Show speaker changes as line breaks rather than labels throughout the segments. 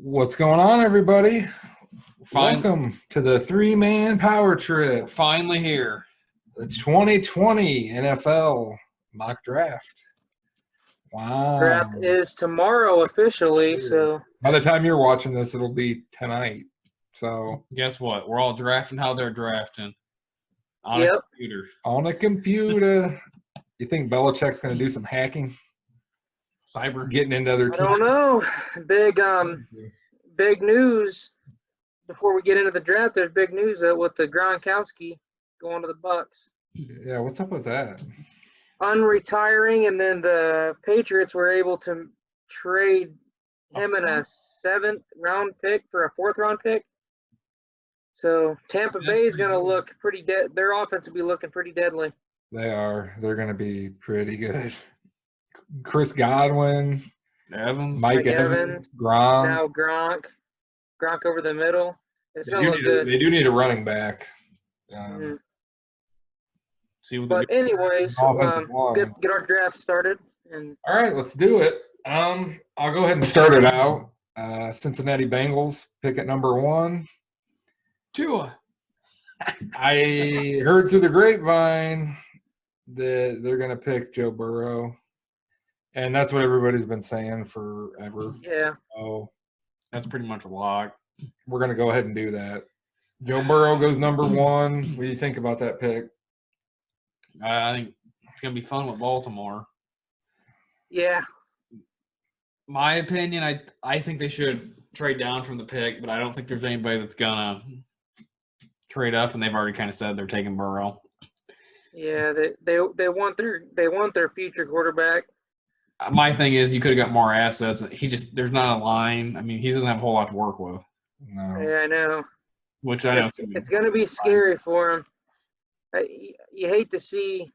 What's going on, everybody?
Fine.
Welcome to the three-man power trip.
Finally here.
The 2020 NFL mock draft. Wow.
Draft is tomorrow officially, so
by the time you're watching this, it'll be tonight. So
guess what? We're all drafting how they're drafting. On
Yep.
a computer.
on a computer. You think Belichick's going to do some hacking?
Cyber.
Getting into other
I
teams?
don't know. Big news before we get into the draft. There's big news with the Gronkowski going to the Bucks,
Yeah, what's up with that?
unretiring, and then the Patriots were able to trade him in a 7th round pick for a 4th round pick. So Tampa
That's
Bay is
pretty
going to
good.
look pretty dead. Their offense will be looking pretty deadly.
They are. They're going to be pretty good. Chris Godwin,
Evans.
Mike
Mike
Evans,
Evans,
Gronk.
Now Gronk over the middle. It's
They
going to look good.
they do need a running back.
Mhm.
See what
But
they do.
anyways,
Offensive line.
get our draft started. And
All right, let's do it. I'll go ahead and start it out. Cincinnati Bengals pick at number 1.
Tua.
I heard through the grapevine that they're going to pick Joe Burrow, and that's what everybody's been saying forever.
yeah,
So
That's pretty much a lock.
we're going to go ahead and do that. Joe Burrow goes number 1. What do you think about that pick?
I think it's going to be fun with Baltimore.
yeah,
My opinion, I think they should trade down from the pick, but I don't think there's anybody that's going to trade up, and they've already kind of said they're taking Burrow.
yeah. They want their future quarterback.
My thing is you could have got more assets. There's not a line. I mean, he doesn't have a whole lot to work with,
No.
Yeah, I know.
which I know.
It's going to be scary for him. You hate to see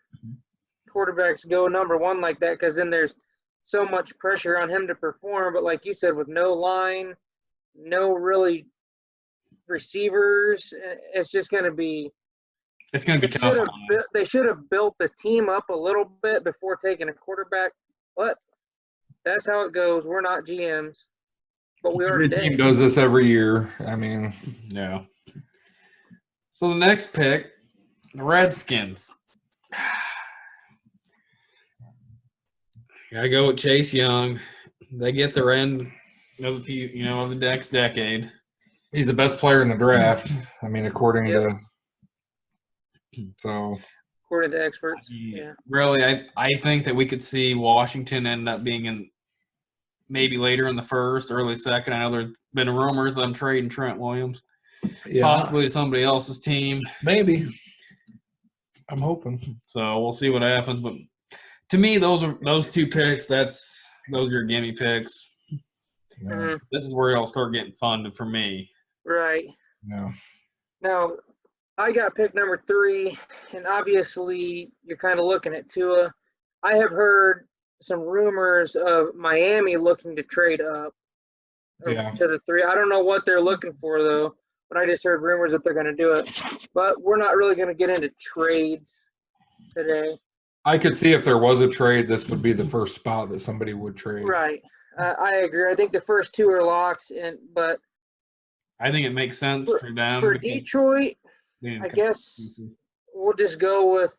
quarterbacks go number 1 like that, because then there's so much pressure on him to perform. But like you said, with no line, no really receivers, it's just going to be.
It's going to be tough.
They should have built the team up a little bit before taking a quarterback. But that's how it goes. We're not GMs, but we are
Every
today.
team does this every year. I mean,
Yeah. So the next pick, the Redskins. Gotta go with Chase Young. They get their end of the next decade.
he's the best player in the draft. I mean, according
Yep.
to – so –
According to experts. Yeah.
Really, I think that we could see Washington end up being in maybe later in the first, early second. I know there's been rumors of them trading Trent Williams, possibly to somebody else's team.
Maybe. I'm hoping.
So we'll see what happens. But to me, those 2 picks. Those are your gimme picks.
No.
Mhm.
This is where y'all start getting fun for me.
Right.
No.
Now, I got pick number 3, and obviously you're kind of looking at Tua. I have heard some rumors of Miami looking to trade up
Yeah.
to the 3. I don't know what they're looking for, though, but I just heard rumors that they're going to do it. But we're not really going to get into trades today.
I could see if there was a trade, this would be the first spot that somebody would trade.
Right. I agree. I think the first 2 are locks, but
I think it makes sense for them.
for
because
Detroit,
they didn't
I
come-
guess we'll just go with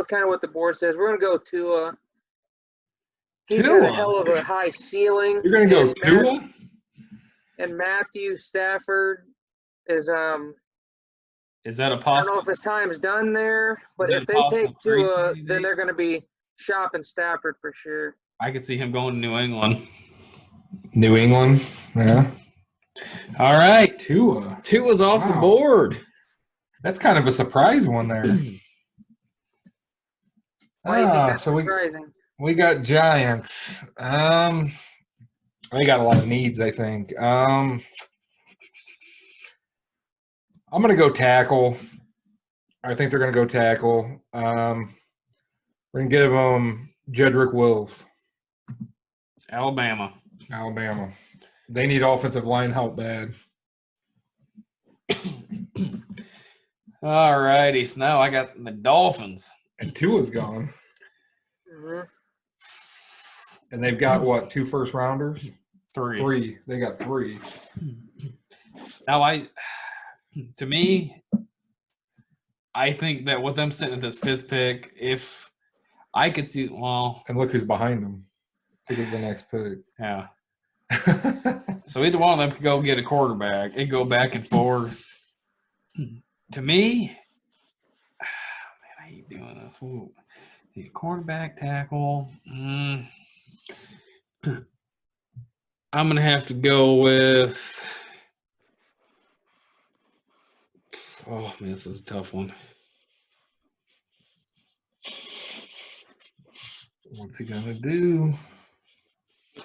kind of what the board says. We're gonna go Tua. He's got
Tua?
a hell of a high ceiling.
You're going to go
And
Tua?
And Matthew Stafford is
Is that a
I don't know
possible?
if his time's done there, but
Is
if
that a
they
possible
take
trade
Tua,
candidate?
then they're gonna be shopping Stafford for sure.
I could see him going to New England.
New England. Yeah.
All right.
Tua.
Tua's off the
Wow.
board.
That's kind of a surprise one there.
Why do you think that's
so
surprising?
we got Giants. They got a lot of needs, I think. I'm going to go tackle. I think they're going to go tackle. We're going to give them Jedrick Wills,
Alabama.
Alabama. They need offensive line help bad.
All righty. So now I got the Dolphins.
And Tua's gone.
Mhm.
And they've got, what, 2 first-rounders?
3.
They got 3.
Now, to me, I think that with them sitting at this 5th pick, if I could see, well,
And look who's behind them. Look at the next pick.
yeah. So either one of them could go get a quarterback. It'd go back and forth. To me, man, I hate doing this. Ooh. The quarterback, tackle. I'm going to have to go with. Oh, man, this is a tough one.
What's he gonna do?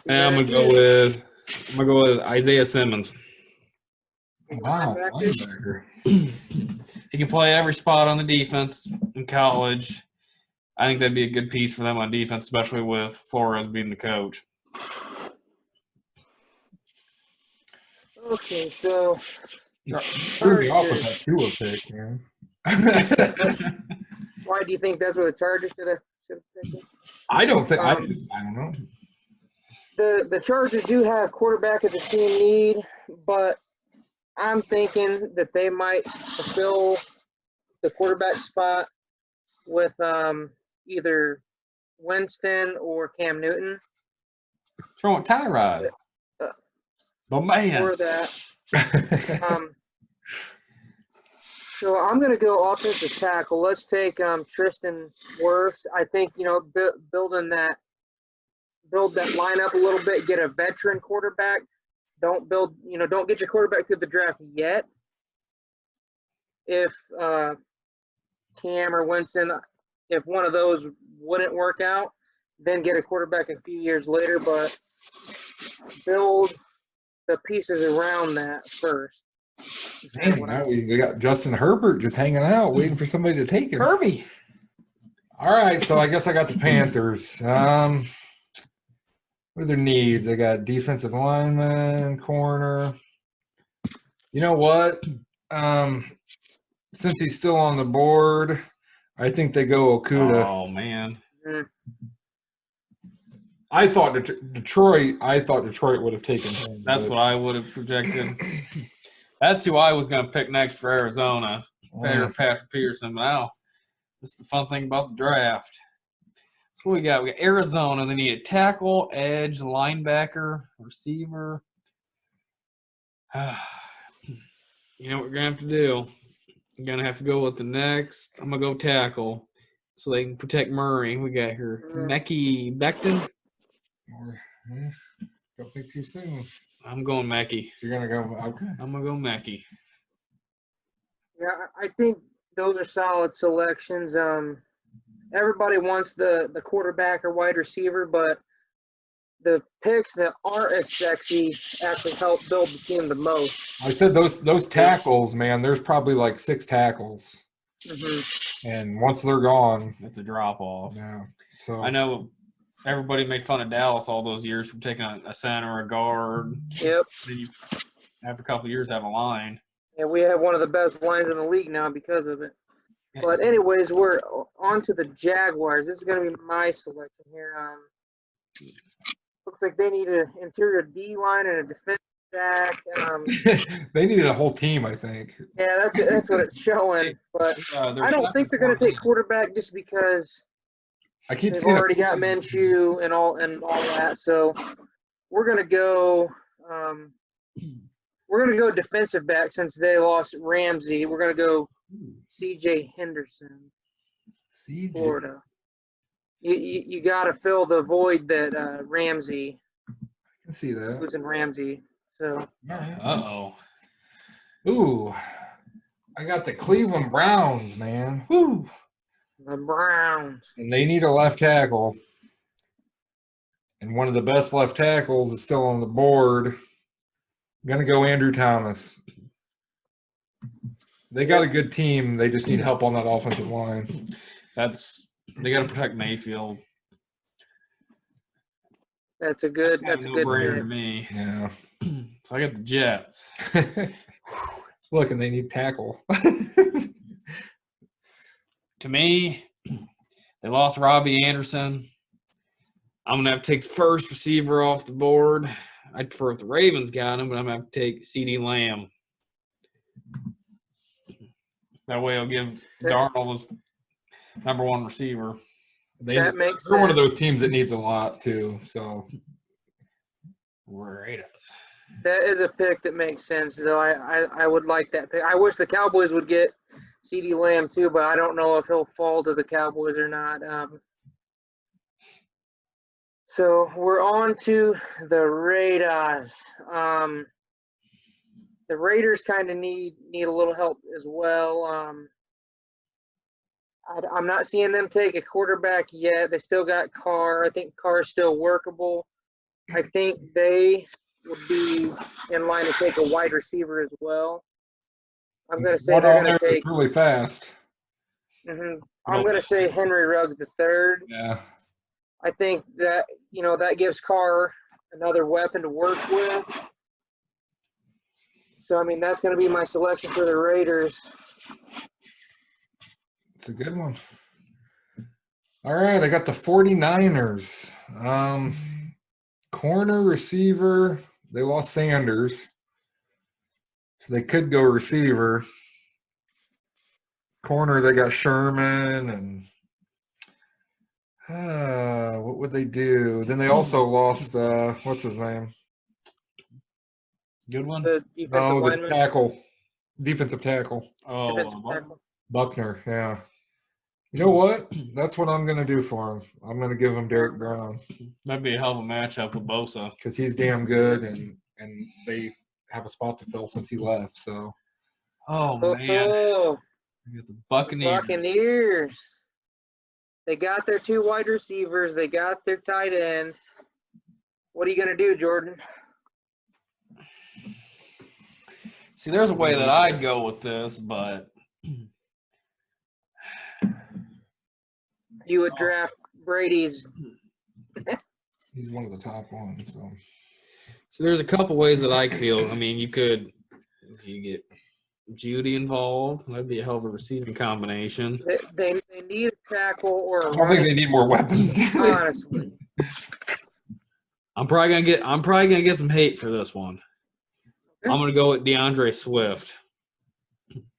I'm gonna go with Isaiah Simmons.
Wow, linebacker.
He can play every spot on the defense in college. I think that'd be a good piece for them on defense, especially with Flores being the coach.
Okay, so
Threw me off with that Tua pick, man.
why do you think that's where the Chargers should have picked him?
I don't think. I don't know.
The Chargers do have quarterback as a team need, but I'm thinking that they might fulfill the quarterback spot with either Winston or Cam Newton.
Throwing Tyrod. But man.
Or that. So I'm going to go offensive tackle. Let's take Tristan Wirfs. I think, build that lineup a little bit, get a veteran quarterback. Don't get your quarterback through the draft yet. If Cam or Winston, if one of those wouldn't work out, then get a quarterback a few years later, but build the pieces around that first.
Dang, now we got Justin Herbert just hanging out, waiting for somebody to take him.
Kirby.
All right, so I guess I got the Panthers. What are their needs? I got defensive lineman, corner. You know what? Since he's still on the board, I think they go Okuda.
Oh man.
I thought Detroit would have taken him.
That's what I would have projected. That's who I was going to pick next for Arizona, Patrick Peterson. But now, this is the fun thing about the draft. So what we got? We got Arizona. They need a tackle, edge, linebacker, receiver. You know what we're going to have to do? You're going to have to go with the next. I'm going to go tackle so they can protect Murray. We got here Mekhi Becton.
Don't think too soon.
I'm going Mekhi.
You're going to go – okay.
I'm going to go Mekhi.
Yeah, I think those are solid selections. Everybody wants the quarterback or wide receiver, but the picks that aren't as sexy actually help build the team the most.
I said those tackles, man, there's probably like 6 tackles.
Mm-hmm.
And once they're gone –
It's a drop-off.
Yeah. So
I know everybody made fun of Dallas all those years from taking a center or a guard.
Yep.
Then you, after a couple of years, have a line.
And we have one of the best lines in the league now because of it. But anyways, we're on to the Jaguars. This is going to be my selection here. Looks like they need an interior D-line and a defensive back.
they needed a whole team, I think.
Yeah, that's what it's showing. But I don't think they're going to take quarterback just because they've already got Minshew and all that. So we're going to go defensive back since they lost Ramsey. We're going to go C.J. Henderson, Florida. You got to fill the void that Ramsey.
I can see that.
Losing Ramsey. So.
Uh-oh.
Ooh, I got the Cleveland Browns, man. Woo.
The Browns.
And they need a left tackle. And one of the best left tackles is still on the board. I'm going to go Andrew Thomas. They got a good team. They just need help on that offensive line.
They got to protect Mayfield.
That's a good
no-brainer to me.
Yeah.
So I got the Jets.
Look, and they need tackle.
To me, they lost Robbie Anderson. I'm going to have to take the first receiver off the board. I'd prefer if the Ravens got him, but I'm going to have to take CeeDee Lamb. That way I'll give Darnold his number one receiver.
That makes sense.
They're one of those teams that needs a lot, too. So,
Raiders.
That is a pick that makes sense, though. I would like that pick. I wish the Cowboys would get CeeDee Lamb, too, but I don't know if he'll fall to the Cowboys or not. So we're on to the Raiders. The Raiders kind of need a little help as well. I'm not seeing them take a quarterback yet. They still got Carr. I think Carr is still workable. I think they would be in line to take a wide receiver as well. I'm going to say they're going to take
really fast.
I'm going to say Henry Ruggs III.
Yeah.
I think that that gives Carr another weapon to work with. So I mean that's going to be my selection for the Raiders.
It's a good one. All right, I got the 49ers. Corner, receiver. They lost Sanders. So they could go receiver. Corner, they got Sherman and what would they do? Then they also lost what's his name?
Good one?
The
defensive tackle.
Oh,
Buckner, yeah. You know what? That's what I'm going to do for him. I'm going to give him Derek Brown.
That'd be a hell of a matchup with Bosa.
Because he's damn good, and they have a spot to fill since he left. So.
Oh, man. We got the
Buccaneers. They got their two wide receivers. They got their tight end. What are you going to do, Jordan?
See, there's a way that I'd go with this, but
you would draft Brady's.
He's one of the top ones.
So there's a couple ways that I feel. I mean, you could if you get Judy involved, that'd be a hell of a receiving combination.
They need a tackle or a
I don't think they need more weapons.
Honestly.
I'm probably gonna get some hate for this one. Okay. I'm gonna go with DeAndre Swift.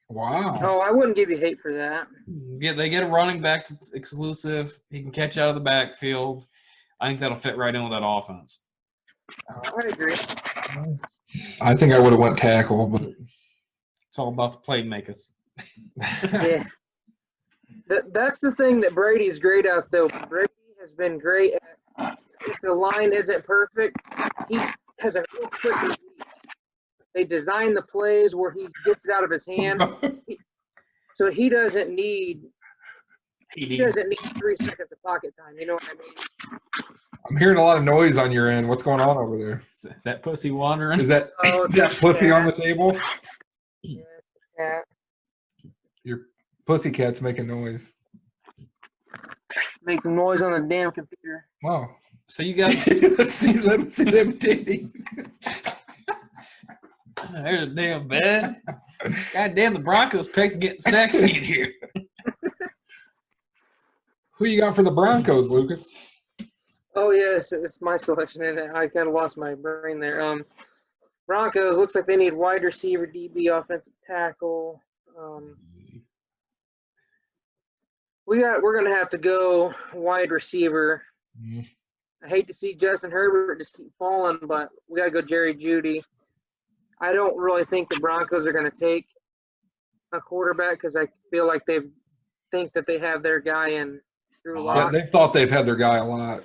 Wow.
Oh, I wouldn't give you hate for that.
They get a running back that's exclusive. He can catch out of the backfield. I think that'll fit right in with that offense.
I agree.
I think I would have went tackle, but
it's all about the playmakers.
Yeah. That's the thing that Brady's great at, though. Brady has been great at, if the line isn't perfect, he has a real quick release. They design the plays where he gets it out of his hands. So he doesn't need 3 seconds of pocket time. You know what I mean?
I'm hearing a lot of noise on your end. What's going on over there?
Is that pussy wandering?
Is that pussy on the table?
Yeah.
Your pussy cat's making noise.
Making noise on the damn computer.
Wow.
So you got
let's see them titties.
There's a damn bed. God damn, the Broncos picks getting sexy in here.
Who you got for the Broncos, Lucas?
Oh, yes, it's my selection, and I kind of lost my brain there. Broncos, looks like they need wide receiver, DB, offensive tackle. We're going to have to go wide receiver.
Mm.
I hate to see Justin Herbert just keep falling, but we got to go Jerry Jeudy. I don't really think the Broncos are going to take a quarterback because I feel like they think that they have their guy in Drew Lock.
Yeah, they've thought they've had their guy a lot.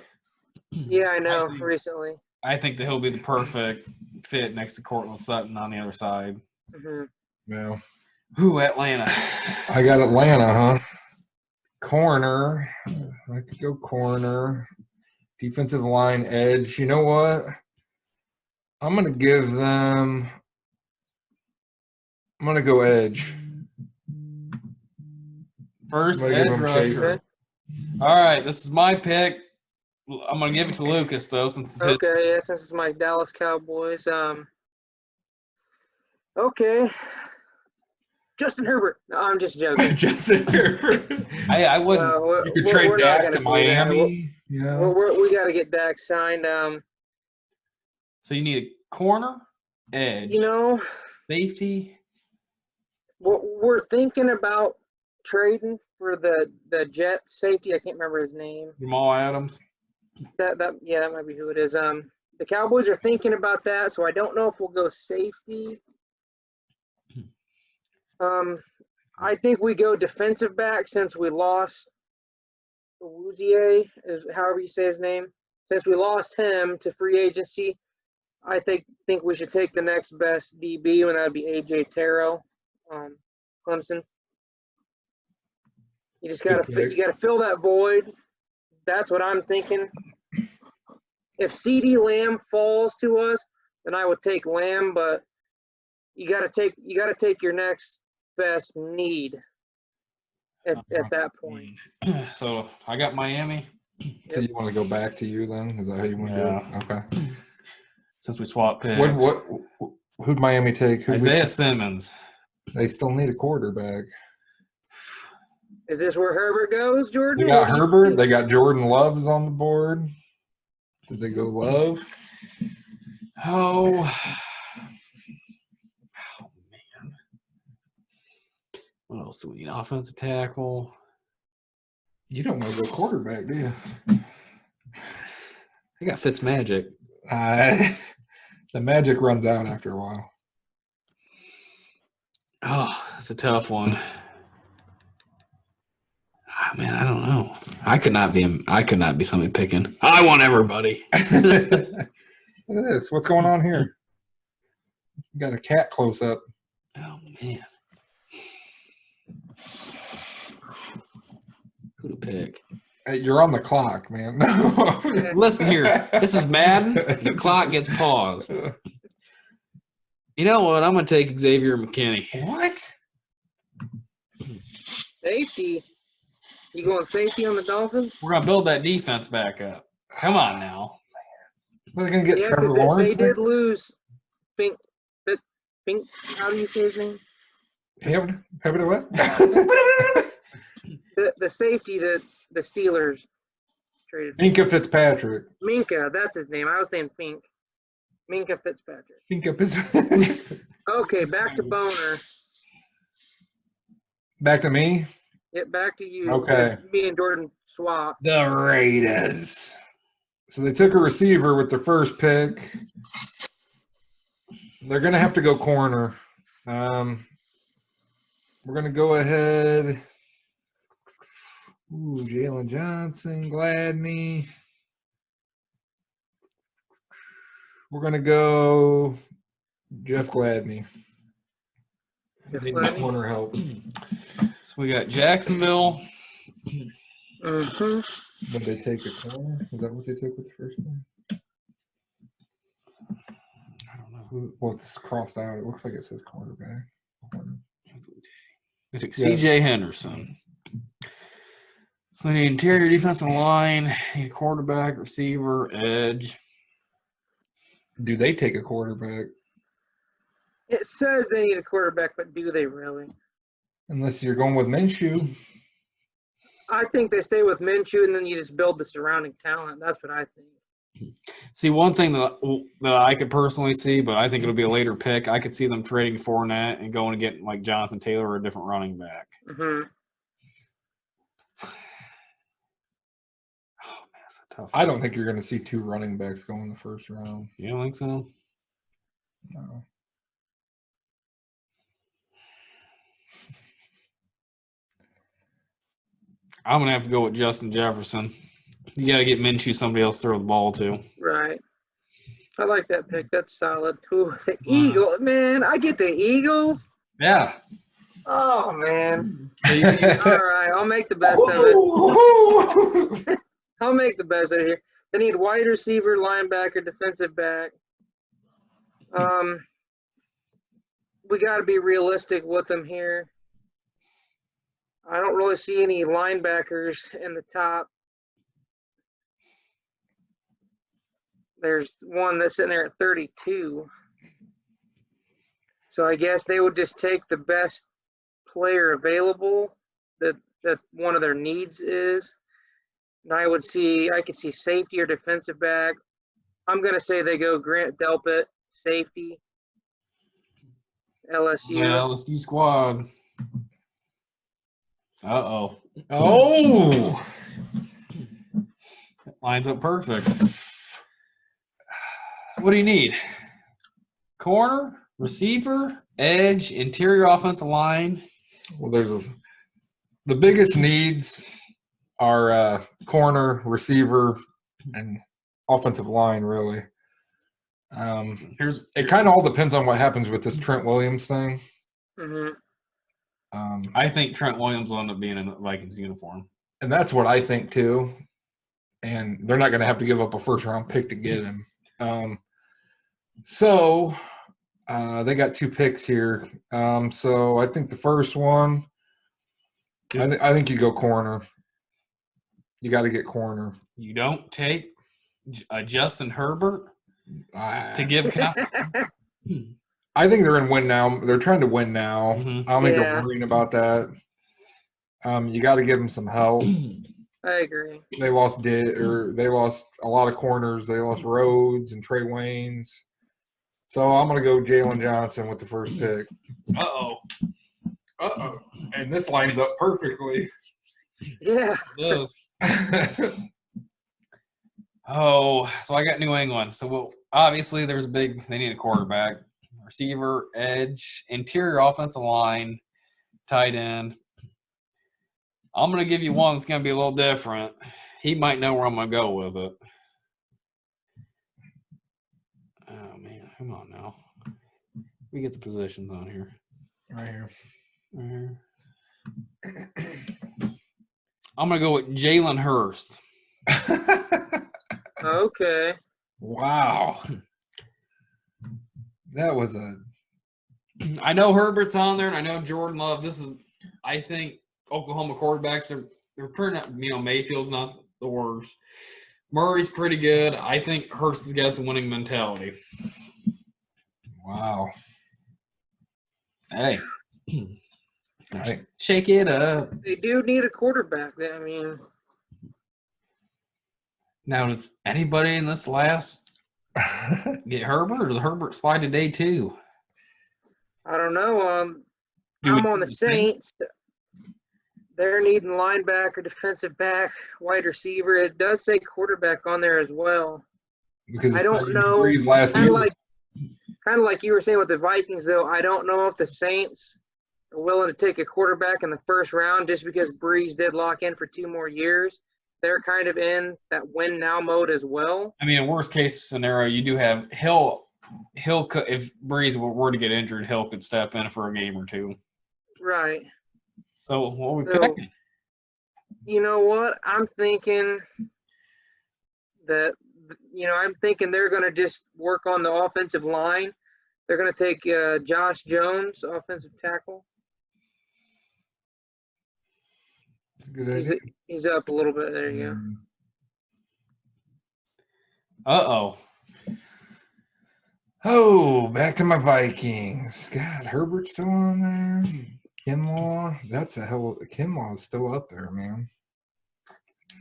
Yeah, I know, recently.
I think that he'll be the perfect fit next to Cortland Sutton on the other side.
Mm-hmm.
Yeah.
Who, Atlanta?
I got Atlanta, huh? Corner. I could go corner. Defensive line, edge. You know what? I'm going to give them – I'm going to go edge.
First edge rusher. All right, this is my pick. I'm going to give it to Lucas, though. Since
it's my Dallas Cowboys. Okay. Justin Herbert. No, I'm just joking.
Justin Herbert.
I wouldn't.
You could trade Dak to Miami.
We got to get Dak signed.
So you need a corner, edge,
You know,
safety.
we're thinking about trading for the Jets safety. I can't remember his name.
Jamal Adams.
That might be who it is. The Cowboys are thinking about that, so I don't know if we'll go safety. I think we go defensive back since we lost Awuzie, is however you say his name. Since we lost him to free agency, I think we should take the next best DB, and that would be AJ Terrell, Clemson. You just gotta fill that void. That's what I'm thinking. If CeeDee Lamb falls to us, then I would take Lamb, but you gotta take your next best need at that point.
So I got Miami.
So you want to go back to you then? Is that how you want to do it? Okay.
Since we swapped picks.
Who'd Miami take?
Isaiah Simmons.
They still need a quarterback.
Is this where Herbert goes, Jordan?
They got Herbert. They got Jordan Love's on the board. Did they go Love?
Oh man. What else do we need? Offensive tackle.
You don't want to go quarterback, do you?
I got Fitzmagic.
The magic runs out after a while.
Oh, that's a tough one. Oh, man, I don't know. I could not be somebody picking. I want everybody.
Look at this. What's going on here? You got a cat close up.
Oh man. Who to pick?
Hey, you're on the clock, man.
Listen here. This is Madden. The clock gets paused. You know what? I'm going to take Xavier McKinney.
What?
Safety. You going safety on the Dolphins?
We're going to build that defense back up. Come on now.
Are they going to get Trevor
'cause
Lawrence?
They did lose. Fink. How do you say his name?
What?
The safety that the Steelers traded.
Minka Fitzpatrick.
Minka, that's his name. I was saying Fink. Minka Fitzpatrick.
Minka Fitzpatrick.
Okay, back to Boner.
Back to me?
Yep, back to you.
Okay.
Me and Jordan swap.
The Raiders. So they took a receiver with their first pick. They're going to have to go corner. We're going to go ahead. Ooh, Jalen Johnson, Gladney. We're going to go Jeff Gladney. They need corner help.
So we got Jacksonville.
Mm-hmm.
Did they take a corner? Is that what they took with the first one?
I don't know.
Well, it's crossed out. It looks like it says cornerback.
They took CJ Henderson. So they need interior defensive line, need a quarterback, receiver, edge.
Do they take a quarterback?
It says they need a quarterback, but do they really?
Unless you're going with Minshew.
I think they stay with Minshew, and then you just build the surrounding talent. That's what I think.
See, one thing that I could personally see, but I think it'll be a later pick, I could see them trading Fournette and going to get like Jonathan Taylor or a different running back.
Mm-hmm.
Oh, man, that's a tough one.
I don't think you're going to see two running backs go in the first round.
You don't think so?
No.
I'm going to have to go with Justin Jefferson. You got to get Minshew somebody else to throw the ball to.
Right. I like that pick. That's solid. Ooh, the Eagles. Man, I get the Eagles.
Yeah.
Oh, man. All right. I'll make the best of it. I'll make the best of it here. They need wide receiver, linebacker, defensive back. We got to be realistic with them here. I don't really see any linebackers in the top. There's one that's sitting there at 32. So I guess they would just take the best player available that one of their needs is. And I could see safety or defensive back I'm going to say they go Grant Delpit, safety, LSU.
Yeah, LSU squad. Uh-oh.
Oh!
Lines up perfect. What do you need? Corner, receiver, edge, interior offensive line.
Well, the biggest needs are corner, receiver, and offensive line, really. It kind of all depends on what happens with this Trent Williams thing.
Mm-hmm.
I think Trent Williams will end up being in a Vikings uniform.
And that's what I think, too. And they're not going to have to give up a first-round pick to get him. So they got 2 picks here. So I think the first one, I think you go corner. You got to get corner.
You don't take Justin Herbert to give
I think they're in win now. They're trying to win now.
Mm-hmm.
I don't think they're worrying about that. You got to give them some help.
I agree.
They lost a lot of corners. They lost Rhodes and Trey Waynes. So I'm going to go Jalen Johnson with the first pick.
Uh-oh.
And this lines up perfectly.
Yeah.
It does. Oh, so I got New England. So obviously they need a quarterback, receiver, edge, interior offensive line, tight end. I'm going to give you one that's going to be a little different. He might know where I'm going to go with it. Oh, man. Come on now. We get the positions on here.
Right here.
I'm going to go with Jalen Hurst.
Okay.
Wow. That was
I know Herbert's on there, and I know Jordan Love. I think Oklahoma quarterbacks they're pretty not, Mayfield's not the worst. Murray's pretty good. I think Hurst has got the winning mentality.
wow.
Hey. Shake it up.
They do need a quarterback.
Now, does anybody in this last get Herbert, or does Herbert slide to day 2?
I don't know. I'm on the Saints. They're needing linebacker, defensive back, wide receiver. It does say quarterback on there as well.
Because
I don't know. Kind of like you were saying with the Vikings, though. I don't know if the Saints are willing to take a quarterback in the first round just because Breeze did lock in for 2 more years. They're kind of in that win now mode as well.
I mean, in worst case scenario, you do have Hill could, if Breeze were to get injured, Hill could step in for a game or 2.
Right.
So what are we picking?
You know what? I'm thinking they're going to just work on the offensive line. They're going to take Josh Jones, offensive tackle.
That's a good idea.
He's up a little bit. There you go.
Uh-oh.
Oh, back to my Vikings. God, Herbert's still on there. Kinlaw, Kinlaw's still up there, man.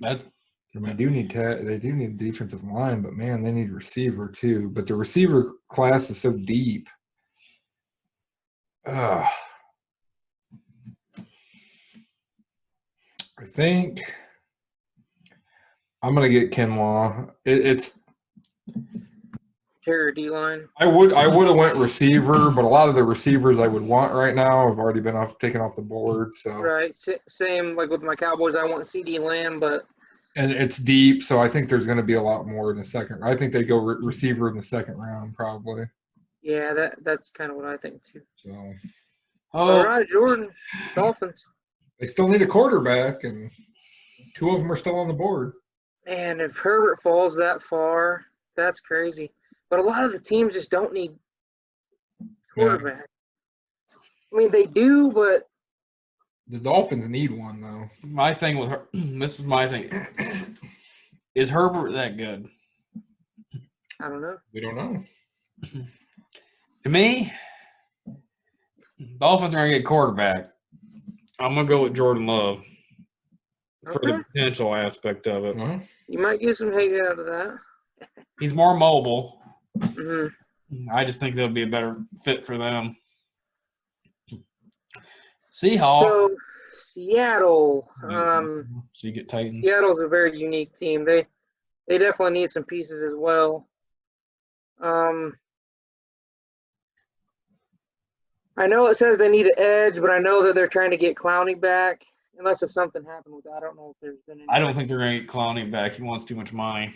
They do need defensive line, but man, they need receiver too. But the receiver class is so deep. I think I'm gonna get Kinlaw. It's
Interior D-line.
I would have went receiver, but a lot of the receivers I would want right now have already been taken off the board. So
right, same like with my Cowboys. I want CD Lamb,
and it's deep, so I think there's going to be a lot more in the second. I think they go receiver in the second round, probably.
Yeah, that's kind of what I think too.
So,
all right, Jordan, Dolphins.
They still need a quarterback, and 2 of them are still on the board.
And if Herbert falls that far, that's crazy. But a lot of the teams just don't need quarterback. Yeah. I mean, they do, but
the Dolphins need one, though.
My thing with her, this is my thing. Is Herbert that good?
I don't know.
We don't know.
To me, Dolphins are going to get quarterback. I'm going to go with Jordan Love for the potential aspect of it.
You might get some hate out of that.
He's more mobile.
Mm-hmm.
I just think that would be a better fit for them. Seahawks.
So Seattle.
So you get Titans.
Seattle's a very unique team. They definitely need some pieces as well. I know it says they need an edge, but I know that they're trying to get Clowney back. Unless if something happened with that, I don't know if there's been any.
I don't think they're going to get Clowney back. He wants too much money.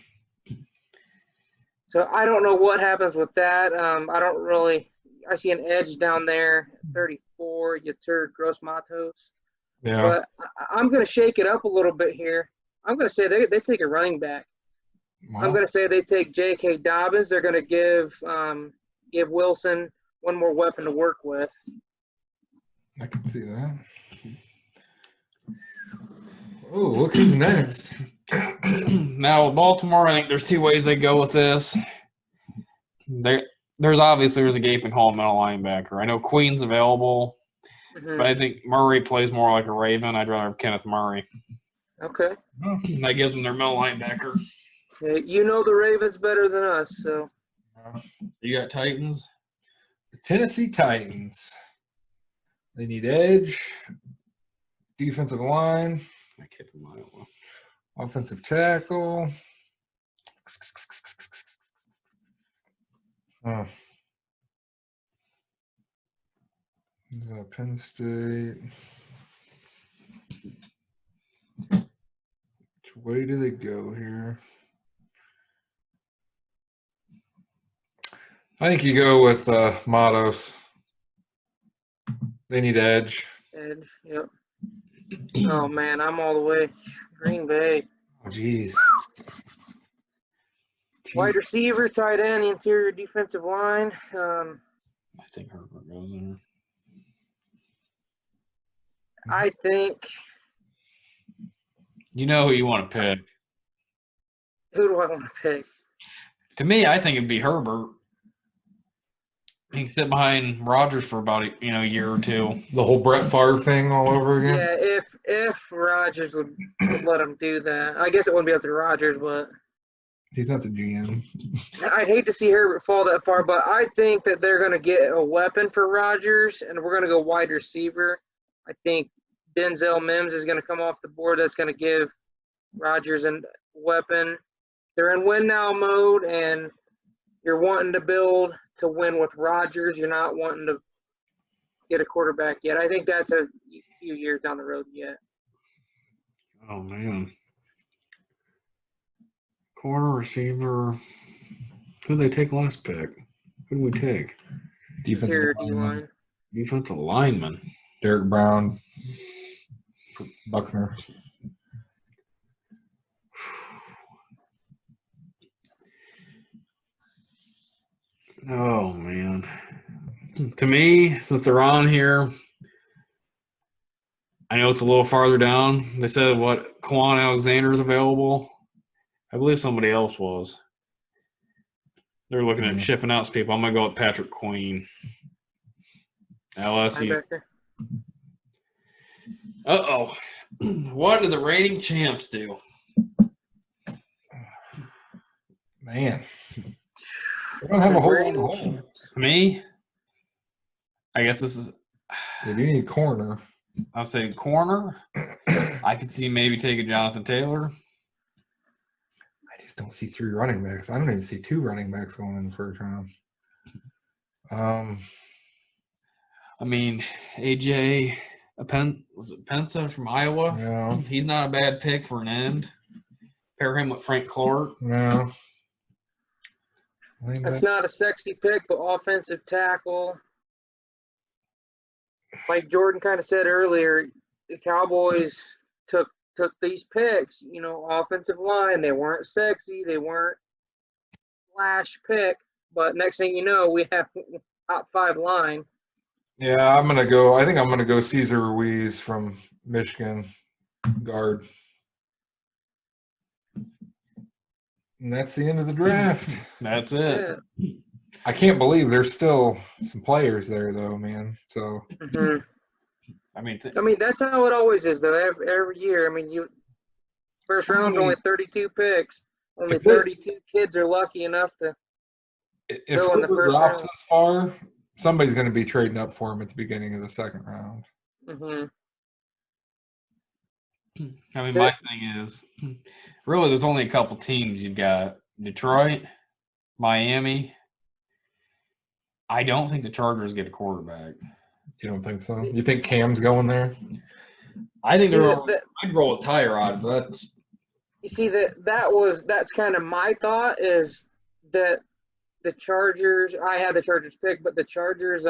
So I don't know what happens with that. I see an edge down there, 34, Yatur Gross Matos.
Yeah.
But I'm going to shake it up a little bit here. I'm going to say they take a running back.
Well,
I'm going to say they take J.K. Dobbins. They're going to give Wilson one more weapon to work with.
I can see that. Oh, look who's next.
Now, with Baltimore, I think there's two ways they go with this. There's a gaping hole in middle linebacker. I know Queen's available, but I think Murray plays more like a Raven. I'd rather have Kenneth Murray.
Okay.
That gives them their middle linebacker.
You know the Ravens better than us, so.
You got Titans?
The Tennessee Titans. They need edge, defensive line,
I can't from Iowa.
offensive tackle. Oh. Penn State. Which way do they go here? I think you go with Matos. They need edge.
Edge, yep. Oh, man, I'm all the way. Green Bay.
Oh, jeez.
Wide receiver, tight end, interior defensive line.
I think Herbert goes in.
I think.
You know who you want to pick.
Who do I want to pick?
To me, I think it'd be Herbert. He can sit behind Rodgers for about a year or two.
The whole Brett Favre thing all over again?
Yeah, if Rodgers would let him do that. I guess it wouldn't be up to Rodgers, but
He's not the GM.
I'd hate to see Herbert fall that far, but I think that they're going to get a weapon for Rodgers, and we're going to go wide receiver. I think Denzel Mims is going to come off the board. That's going to give Rodgers a weapon. They're in win now mode, and you're wanting to build to win with Rodgers. You're not wanting to get a quarterback yet. I think that's a few years down the road yet.
Oh, man. Corner, receiver. Who did they take last pick? Who did we take?
Interior
Defensive
D-line.
lineman.
Defensive lineman.
Derek Brown. Buckner.
Oh, man. To me, since they're on here, I know it's a little farther down. They said Quan Alexander is available. I believe somebody else was. They're looking at shipping out some people. I'm going to go with Patrick Queen. LSU. Uh-oh. What did the reigning champs do?
Man. They don't have a whole lot of hole.
Me? I guess this is
They do need corner.
I'm saying corner. I could see maybe taking Jonathan Taylor.
I just don't see three running backs. I don't even see two running backs going in the first round.
I mean, AJ Pensa from Iowa?
Yeah.
He's not a bad pick for an end. Pair him with Frank Clark.
No.
That's not a sexy pick, but offensive tackle. Like Jordan kind of said earlier, the Cowboys took these picks, offensive line. They weren't sexy. They weren't flash pick. But next thing you know, we have top 5 line.
Yeah, I think I'm going to go Cesar Ruiz from Michigan, guard. And that's the end of the draft.
That's it.
Yeah.
I can't believe there's still some players there, though, man. So,
Mm-hmm.
I mean,
that's how it always is, though. Every year, first round's only 32 picks. Only
If
32 kids are lucky enough to
if
go in the
Herbert
first
drops
round.
this far, somebody's going to be trading up for him at the beginning of the second round.
Mm-hmm.
I mean, my thing is, really, there's only a couple teams. You've got Detroit, Miami. I don't think the Chargers get a quarterback.
You don't think so? You think Cam's going there?
I think I'd roll with Tyrod, but that's
You see that's kind of my thought is that the Chargers. I had the Chargers pick, but the Chargers,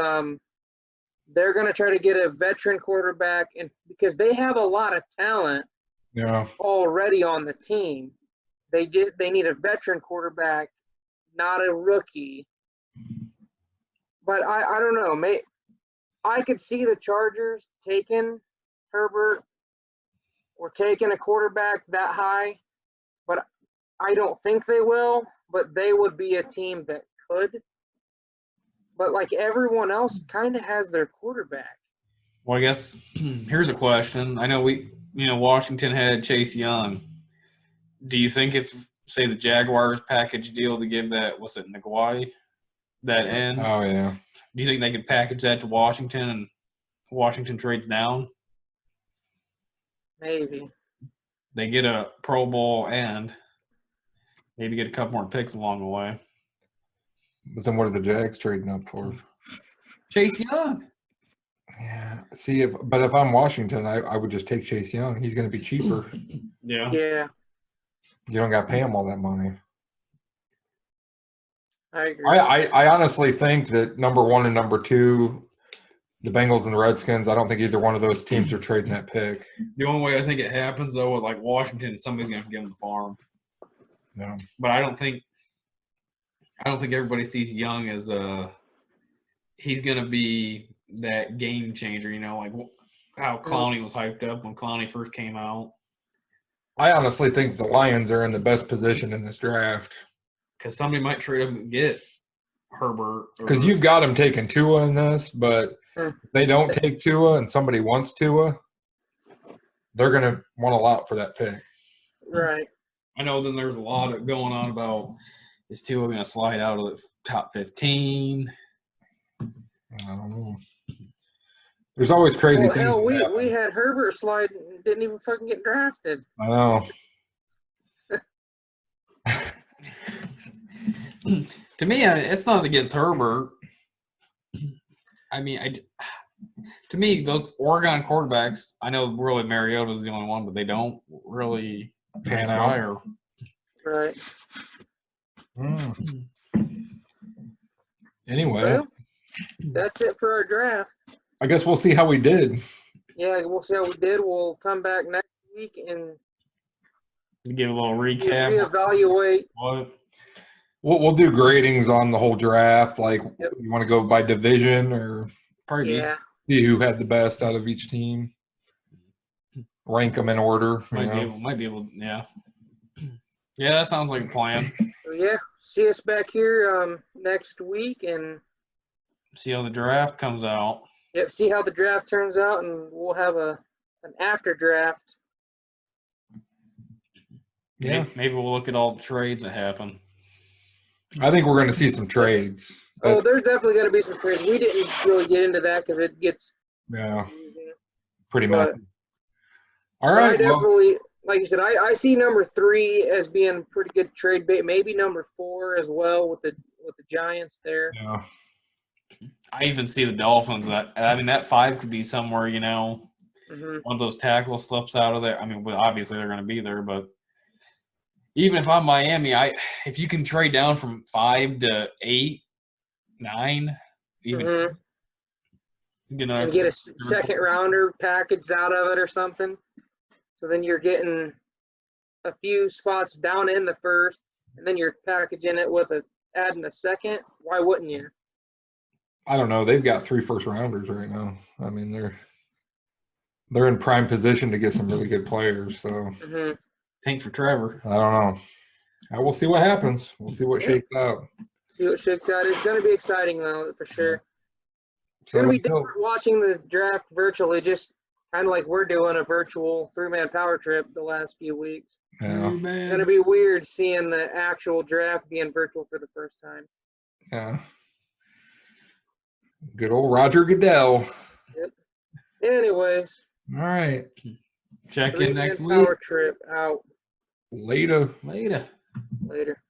they're going to try to get a veteran quarterback, and because they have a lot of talent
Yeah.
already on the team, they need a veteran quarterback, not a rookie. But I don't know. I could see the Chargers taking Herbert or taking a quarterback that high, but I don't think they will. But they would be a team that could. But like everyone else, kind of has their quarterback.
well. I guess here's a question. I know Washington had Chase Young. Do you think if, say, the Jaguars package deal to give that, what's it, Naguai, that end?
Oh, yeah.
Do you think they could package that to Washington and Washington trades down?
Maybe.
They get a Pro Bowl and maybe get a couple more picks along the way.
But then what are the Jags trading up for?
Chase Young.
Yeah. See, but if I'm Washington, I would just take Chase Young. He's going to be cheaper.
Yeah.
Yeah,
You don't got to pay him all that money.
I agree.
I honestly think that number 1 and number 2, the Bengals and the Redskins, I don't think either one of those teams are trading that pick.
The only way I think it happens, though, with like Washington, is somebody's going to give them the farm.
Yeah.
But I don't think everybody sees Young as he's going to be that game changer. Like how Clowney was hyped up when Clowney first came out.
I honestly think the Lions are in the best position in this draft.
Because somebody might trade up and get Herbert.
Because you've got them taking Tua in this, but if they don't take Tua and somebody wants Tua, they're going to want a lot for that pick.
Right.
I know then there's a lot of going on about is Tua going to slide out of the top 15?
I don't know. There's always crazy things.
Hell, we had Herbert slide and didn't even fucking get drafted.
I know.
To me, it's not against Herbert. I mean, to me, those Oregon quarterbacks, I know really Mariota's the only one, but they don't really
Pan out.
transpire.
Right.
Anyway,
Well, that's it for our draft.
I guess we'll see how we did.
Yeah, we'll see how we did. We'll come back next week and
Give a little recap.
reevaluate.
What?
We'll do gradings on the whole draft. Like,
Yep.
you want to go by division or
Probably
Yeah.
see who had the best out of each team? Rank them in order.
Might be able. Yeah. Yeah, that sounds like a plan.
So yeah, see us back here next week and
See how the draft comes out.
see how the draft turns out, and we'll have an after draft.
Yeah.
Maybe we'll look at all the trades that happen.
I think we're going to see some trades.
Oh, there's definitely going to be some trades. We didn't really get into that because it gets
Yeah, pretty
But-
much. All
I
right. Well,
definitely, like you said, I see number 3 as being pretty good trade bait. Maybe number 4 as well with the Giants there.
yeah.
I even see the Dolphins. That 5 could be somewhere.
Hmm.
One of those tackles slips out of there. I mean, well, obviously they're going to be there, but even if I'm Miami, if you can trade down from 5 to 8, 9, even
Hmm. And get a second rounder packaged out of it or something. So then you're getting a few spots down in the first, and then you're packaging it with adding a second. Why wouldn't you?
I don't know. They've got 3 first-rounders right now. I mean, they're in prime position to get some really good players. So
Hmm.
tank for Trevor.
I don't know. We'll see what happens. We'll see what shakes out.
See what shakes out. It's going to be exciting though, for sure. It's
So
going to be
until-
different watching the draft virtually. Just Kind of like we're doing a virtual 3-man power trip the last few weeks.
Yeah.
It's going to be weird seeing the actual draft being virtual for the first time.
Yeah. Good old Roger Goodell.
Yep. Anyways.
All right.
Check in next week.
Power trip out.
Later.
Later.
Later.